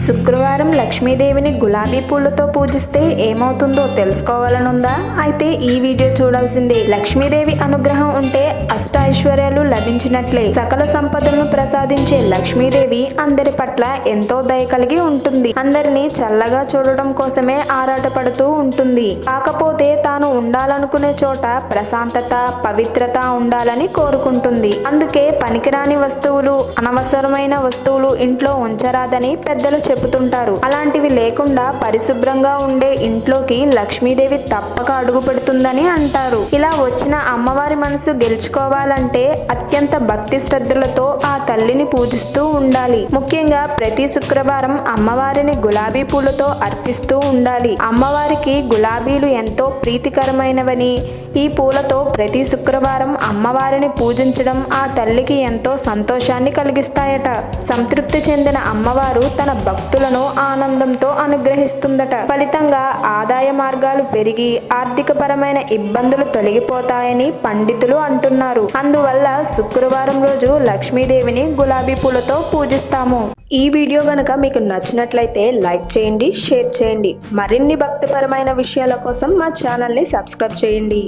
శుక్రవారం లక్ష్మీదేవిని గులాబీ పూలతో పూజిస్తే ఏమవుతుందో తెలుసుకోవాలనుందా? అయితే ఈ వీడియో చూడాల్సిందే. లక్ష్మీదేవి అనుగ్రహం ఉంటే అష్ట ఐశ్వర్యాలు లభించినట్లే. సకల సంపదలను ప్రసాదించే లక్ష్మీదేవి అందరి పట్ల ఎంతో దయ కలిగి ఉంటుంది. అందరినీ చల్లగా చూడడం కోసమే ఆరాటపడుతూ ఉంటుంది. కాకపోతే తాను ఉండాలనుకునే చోట ప్రశాంతత, పవిత్రత ఉండాలని కోరుకుంటుంది. అందుకే పనికిరాని వస్తువులు, అనవసరమైన వస్తువులు ఇంట్లో ఉంచరాదని పెద్దలు చెబుతుంటారు. అలాంటివి లేకుండా పరిశుభ్రంగా ఉండే ఇంట్లోకి లక్ష్మీదేవి తప్పక అడుగు పెడుతుందని అంటారు. ఇలా వచ్చిన అమ్మవారి మనసు గెలుచుకోవాలంటే అత్యంత భక్తి శ్రద్ధలతో ఆ తల్లిని పూజిస్తూ ఉండాలి. ముఖ్యంగా ప్రతి శుక్రవారం అమ్మవారిని గులాబీ పూలతో అర్పిస్తూ ఉండాలి. అమ్మవారికి గులాబీలు ఎంతో ప్రీతికరమైనవని, ఈ పూలతో ప్రతి శుక్రవారం అమ్మవారిని పూజించడం ఆ తల్లికి ఎంతో సంతోషాన్ని కలిగిస్తాయట. సంతృప్తి చెందిన అమ్మవారు తన భక్తులను ఆనందంతో అనుగ్రహిస్తుందట. ఫలితంగా ఆదాయ మార్గాలు పెరిగి ఆర్థికపరమైన ఇబ్బందులు తొలగిపోతాయని పండితులు అంటున్నారు. అందువల్ల శుక్రవారం రోజు లక్ష్మీదేవిని గులాబీ పూలతో పూజిస్తాము. ఈ వీడియో గనుక మీకు నచ్చినట్లయితే లైక్ చేయండి, షేర్ చేయండి. మరిన్ని భక్తిపరమైన విషయాల కోసం మా ఛానల్ని సబ్స్క్రైబ్ చేయండి.